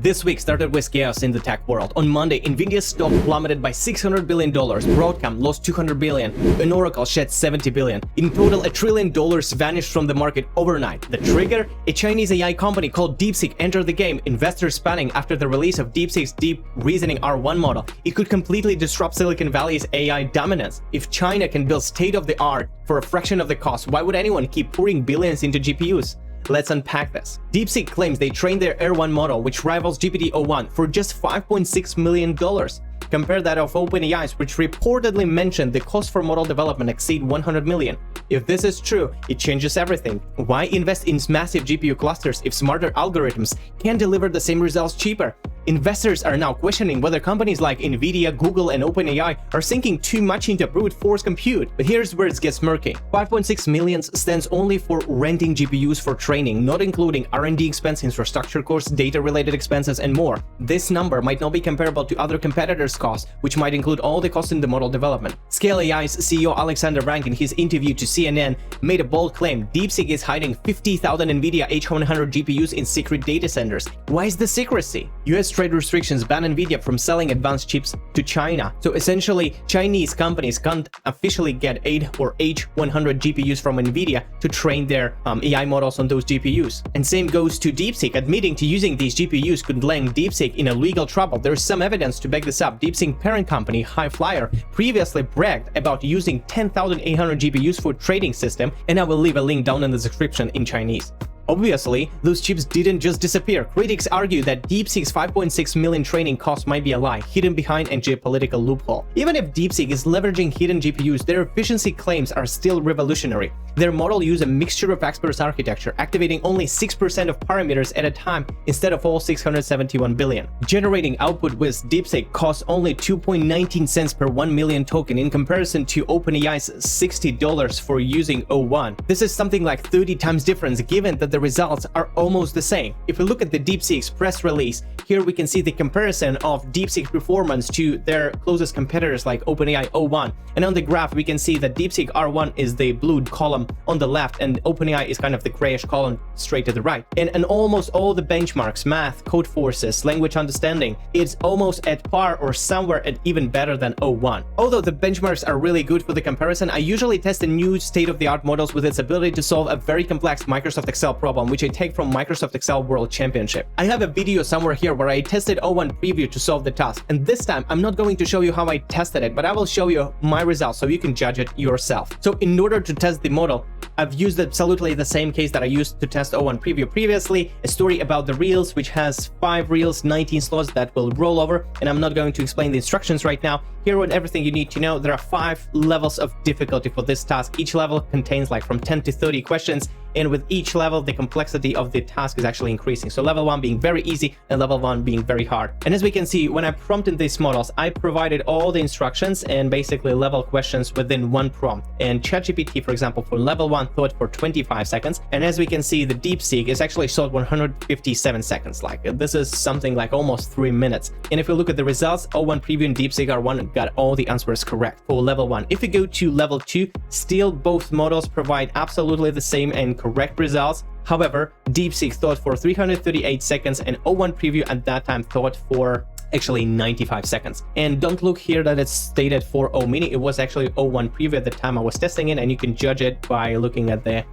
This week started with chaos in the tech world. On Monday, NVIDIA's stock plummeted by $600 billion, Broadcom lost $200 billion, and Oracle shed $70 billion. In total, $1 trillion vanished from the market overnight. The trigger? A Chinese AI company called DeepSeek entered the game, investors panicked after the release of DeepSeek's Deep Reasoning R1 model. It could completely disrupt Silicon Valley's AI dominance. If China can build state-of-the-art for a fraction of the cost, why would anyone keep pouring billions into GPUs? Let's unpack this. DeepSeek claims they trained their R1 model, which rivals GPT-0.1, for just $5.6 million. Compare that of OpenAI's, which reportedly mentioned the cost for model development exceed $100 million. If this is true, it changes everything. Why invest in massive GPU clusters if smarter algorithms can deliver the same results cheaper? Investors are now questioning whether companies like NVIDIA, Google, and OpenAI are sinking too much into brute force compute. But here's where it gets murky. 5.6 million stands only for renting GPUs for training, not including R&D expense, infrastructure costs, data-related expenses, and more. This number might not be comparable to other competitors' costs, which might include all the costs in the model development. Scale AI's CEO Alexander Rank, in his interview to CNN, made a bold claim: DeepSeek is hiding 50,000 NVIDIA H100 GPUs in secret data centers. Why is the secrecy? US trade restrictions ban NVIDIA from selling advanced chips to China. So essentially, Chinese companies can't officially get H100 GPUs from NVIDIA to train their AI models on those GPUs. And same goes to DeepSeek. Admitting to using these GPUs could land DeepSeek in a legal trouble. There's some evidence to back this up. DeepSeek parent company, Highflyer, previously bragged about using 10,800 GPUs for trading system, and I will leave a link down in the description in Chinese. Obviously, those chips didn't just disappear. Critics argue that DeepSeek's 5.6 million training cost might be a lie, hidden behind a geopolitical loophole. Even if DeepSeek is leveraging hidden GPUs, their efficiency claims are still revolutionary. Their model uses a mixture of experts architecture, activating only 6% of parameters at a time instead of all 671 billion. Generating output with DeepSeek costs only 2.19 cents per 1 million token in comparison to OpenAI's $60 for using O1. This is something like 30 times difference, given that the results are almost the same. If we look at the DeepSeek's press release, here we can see the comparison of DeepSeek performance to their closest competitors like OpenAI O1. And on the graph, we can see that DeepSeek R1 is the blue column on the left, and OpenAI is kind of the grayish column straight to the right. And almost all the benchmarks, math, code forces, language understanding, it's almost at par or somewhere at even better than O1. Although the benchmarks are really good for the comparison, I usually test the new state-of-the-art models with its ability to solve a very complex Microsoft Excel problem, which I take from Microsoft Excel World Championship. I have a video somewhere here where I tested O1 preview to solve the task, and this time I'm not going to show you how I tested it, but I will show you my results so you can judge it yourself. So in order to test the model, I've used absolutely the same case that I used to test O1 preview previously, a story about the reels, which has 5 reels, 19 slots that will roll over, and I'm not going to explain the instructions right now. Here with everything you need to know, there are 5 levels of difficulty for this task. Each level contains like from 10 to 30 questions, and with each level, the complexity of the task is actually increasing. So level 1 being very easy and level 1 being very hard. And as we can see, when I prompted these models, I provided all the instructions and basically level questions within one prompt. And ChatGPT, for example, for level 1 thought for 25 seconds. And as we can see, the DeepSeek is actually thought 157 seconds. Like this is something like almost 3 minutes. And if we look at the results, O1 preview and DeepSeek R1 got all the answers correct for level 1. If we go to level 2, still both models provide absolutely the same and correct results. However, DeepSeek thought for 338 seconds and O1 preview at that time thought for actually 95 seconds. And don't look here that it's stated for O mini. It was actually O1 preview at the time I was testing it, and you can judge it by looking at the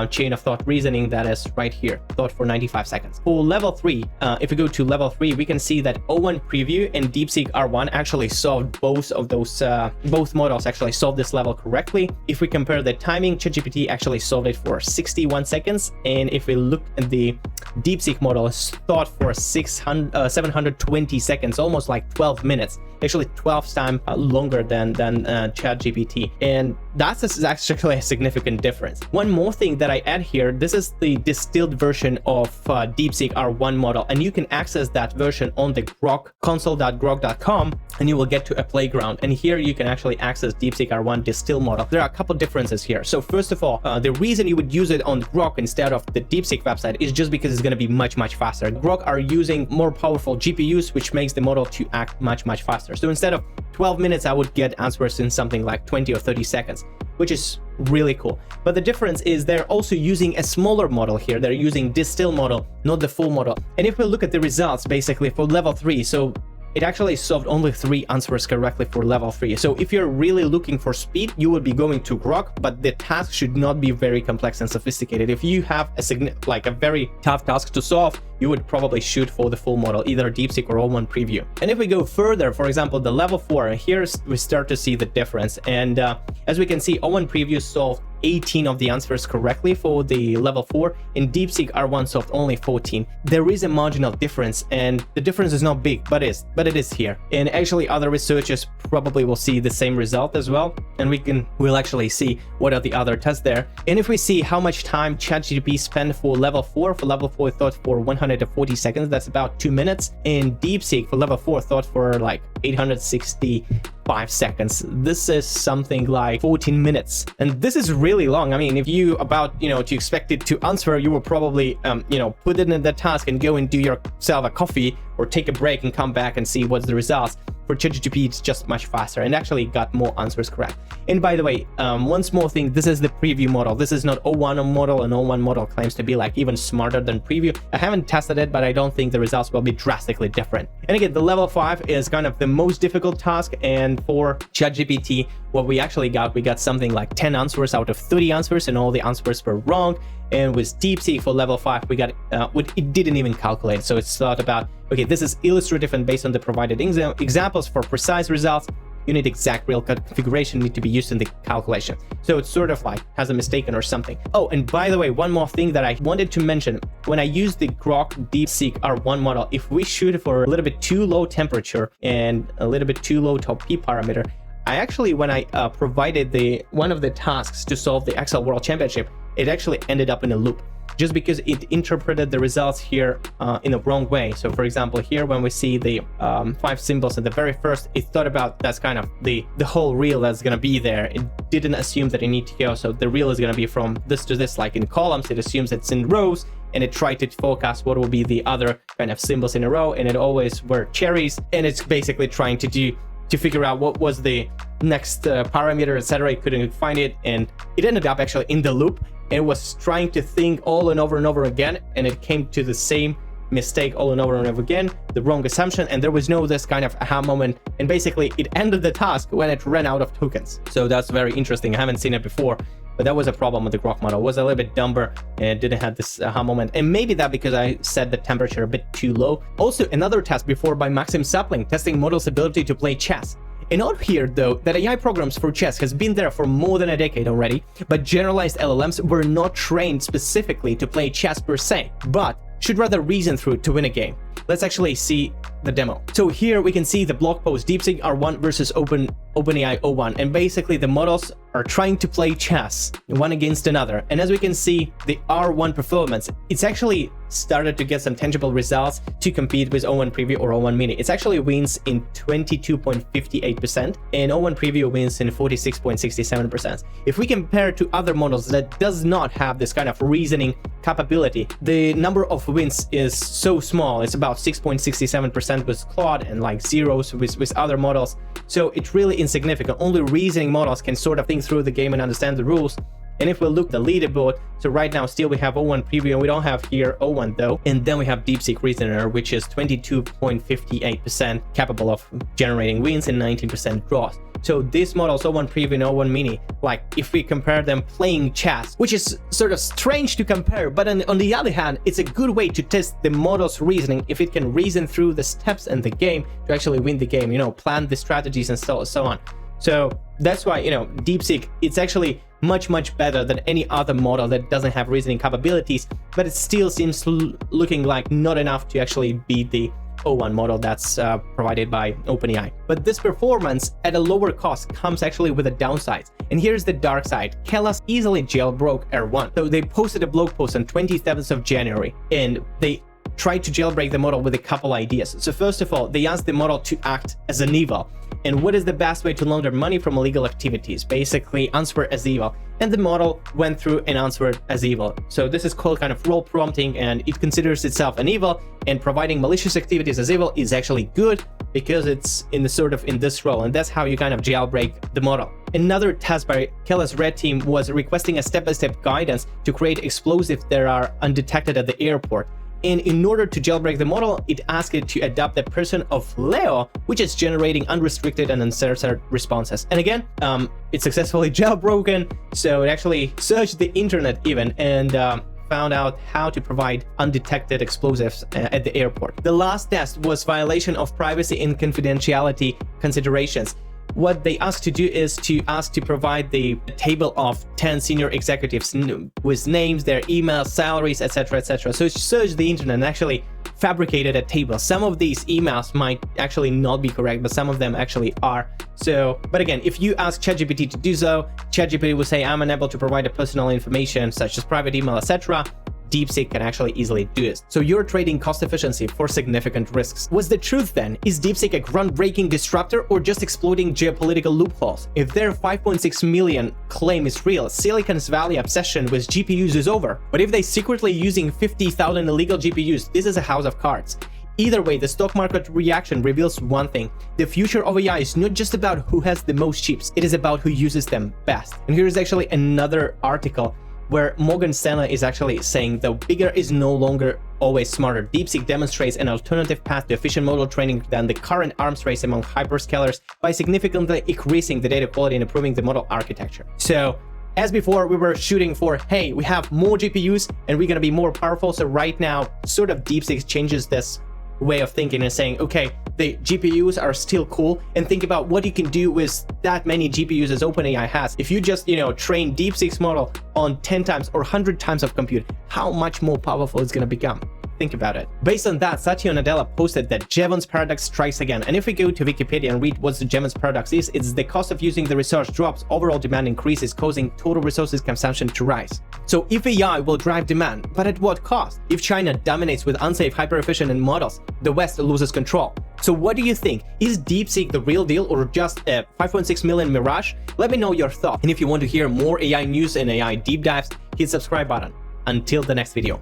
chain of thought reasoning that is right here, thought for 95 seconds. For level 3, if we go to level 3, we can see that O1 preview and DeepSeek R1 actually solved both of those, both models actually solved this level correctly. If we compare the timing, ChatGPT actually solved it for 61 seconds. And if we look at the DeepSeek model, it's thought for 720 seconds, almost like 12 minutes. Actually 12 times longer than ChatGPT, and that's actually a significant difference. One more thing that I add here, this is the distilled version of DeepSeek R1 model, and you can access that version on the Grok console.grok.com, and you will get to a playground. And here you can actually access DeepSeek R1 distilled model. There are a couple differences here. So first of all, the reason you would use it on Grok instead of the DeepSeek website is just because it's going to be much faster. Grok are using more powerful GPUs, which makes the model to act much faster. So instead of 12 minutes, I would get answers in something like 20 or 30 seconds, which is really cool. But the difference is they're also using a smaller model here. They're using distill model, not the full model. And if we look at the results basically for level 3, so it actually solved only 3 answers correctly for level 3. So if you're really looking for speed, you would be going to Grok, but the task should not be very complex and sophisticated. If you have a very tough task to solve, you would probably shoot for the full model, either DeepSeek or O1 Preview. And if we go further, for example, the level 4, here we start to see the difference. And as we can see, O1 Preview solved 18 of the answers correctly for the level 4, and DeepSeek R1 solved only 14. There is a marginal difference, and the difference is not big, but it is here. And actually other researchers probably will see the same result as well, and we'll actually see what are the other tests there. And if we see how much time ChatGPT spent for level 4 it thought for 140 seconds, that's about 2 minutes, and DeepSeek for level 4 thought for like 865 seconds. This is something like 14 minutes, and this is really long. I mean, if you to expect it to answer, you will probably put it in the task and go and do yourself a coffee or take a break and come back and see what's the results. For ChatGPT, it's just much faster and actually got more answers correct. And by the way, one small thing, this is the preview model. This is not O1 model, and O1 model claims to be like even smarter than preview. I haven't tested it, but I don't think the results will be drastically different. And again, the level 5 is kind of the most difficult task, and for ChatGPT, what we actually got, we got something like 10 answers out of 30 answers, and all the answers were wrong. And with DeepSeek for level 5, we got it didn't even calculate. So it's thought about, okay, this is illustrative, and based on the provided examples for precise results, you need exact real configuration need to be used in the calculation. So it's sort of like has a mistaken or something. Oh, and by the way, one more thing that I wanted to mention, when I use the Grok DeepSeek R1 model, if we shoot for a little bit too low temperature and a little bit too low top P parameter, I actually, when I provided one of the tasks to solve the Excel World Championship, it actually ended up in a loop, just because it interpreted the results here in the wrong way. So for example, here when we see the 5 symbols at the very first, it thought about that's kind of the whole reel that's going to be there. It didn't assume that it need to go, so the reel is going to be from this to this, like in columns. It assumes it's in rows, and it tried to forecast what will be the other kind of symbols in a row, and it always were cherries, and it's basically trying to figure out what was the next parameter, etc. It couldn't find it, and it ended up actually in the loop. It was trying to think all and over again, and it came to the same mistake all and over again, the wrong assumption, and there was no this kind of aha moment, and basically it ended the task when it ran out of tokens. So that's very interesting. I haven't seen it before, but that was a problem with the Grok model. It was a little bit dumber and didn't have this aha moment, and maybe that because I set the temperature a bit too low. Also, another test before by Maxim Sapling, testing model's ability to play chess. A note here, though, that AI programs for chess has been there for more than a decade already, but generalized LLMs were not trained specifically to play chess per se, but should rather reason through to win a game. Let's actually see the demo. So here we can see the blog post DeepSeek R1 versus OpenAI O1, and basically the models are trying to play chess one against another. And as we can see, the R1 performance, it's actually started to get some tangible results to compete with O1 Preview or O1 Mini. It actually wins in 22.58%, and O1 Preview wins in 46.67%. If we compare to other models that does not have this kind of reasoning capability, the number of wins is so small. It's about 6.67% with Claude and like zeros with other models. So it's really insignificant. Only reasoning models can sort of think through the game and understand the rules. And if we look at the leaderboard, so right now still we have O1 Preview, and we don't have here O1 though. And then we have DeepSeek Reasoner, which is 22.58% capable of generating wins and 19% draws. So these models, O1 Preview and O1 Mini, like if we compare them playing chess, which is sort of strange to compare, but on the other hand, it's a good way to test the model's reasoning if it can reason through the steps in the game to actually win the game, plan the strategies and so on. So that's why, DeepSeek, it's actually much better than any other model that doesn't have reasoning capabilities, but it still seems looking like not enough to actually beat the O1 model that's provided by OpenAI. But this performance at a lower cost comes actually with a downside. And here's the dark side. Keras easily jailbroke R1. So they posted a blog post on 27th of January, and they tried to jailbreak the model with a couple ideas. So first of all, they asked the model to act as an evil. And what is the best way to launder money from illegal activities? Basically, answer as evil. And the model went through and answered as evil. So this is called kind of role prompting, and it considers itself an evil, and providing malicious activities as evil is actually good because it's in this role, and that's how you kind of jailbreak the model. Another test by Kelly's red team was requesting a step-by-step guidance to create explosives that are undetected at the airport. And in order to jailbreak the model, it asked it to adopt the person of Leo, which is generating unrestricted and uncensored responses. And again, it successfully jailbroken, so it actually searched the internet even and found out how to provide undetected explosives at the airport. The last test was violation of privacy and confidentiality considerations. What they asked to do is to ask to provide the table of 10 senior executives with names, their emails, salaries, etc., etc. So it searched the internet and actually fabricated a table. Some of these emails might actually not be correct, but some of them actually are. So, but again, if you ask ChatGPT to do so, ChatGPT will say, I'm unable to provide a personal information such as private email, etc. DeepSeek can actually easily do this. So you're trading cost efficiency for significant risks. What's the truth then? Is DeepSeek a groundbreaking disruptor or just exploiting geopolitical loopholes? If their 5.6 million claim is real, Silicon Valley obsession with GPUs is over. But if they're secretly using 50,000 illegal GPUs, this is a house of cards. Either way, the stock market reaction reveals one thing. The future of AI is not just about who has the most chips, it is about who uses them best. And here is actually another article where Morgan Stanley is actually saying the bigger is no longer always smarter. DeepSeek demonstrates an alternative path to efficient model training than the current arms race among hyperscalers by significantly increasing the data quality and improving the model architecture. So, as before, we were shooting for, hey, we have more GPUs and we're going to be more powerful. So right now, sort of DeepSeek changes this way of thinking and saying, okay, the GPUs are still cool, and think about what you can do with that many GPUs as OpenAI has. If you just, train DeepSeek's model on 10 times or 100 times of compute, how much more powerful it's going to become? Think about it. Based on that, Satya Nadella posted that Jevons paradox strikes again. And if we go to Wikipedia and read what the Jevons paradox is, it's the cost of using the resource drops, overall demand increases, causing total resources consumption to rise. So if AI will drive demand, but at what cost? If China dominates with unsafe, hyper-efficient models, the West loses control. So what do you think? Is DeepSeek the real deal or just a 5.6 million mirage? Let me know your thoughts. And if you want to hear more AI news and AI deep dives, hit the subscribe button. Until the next video.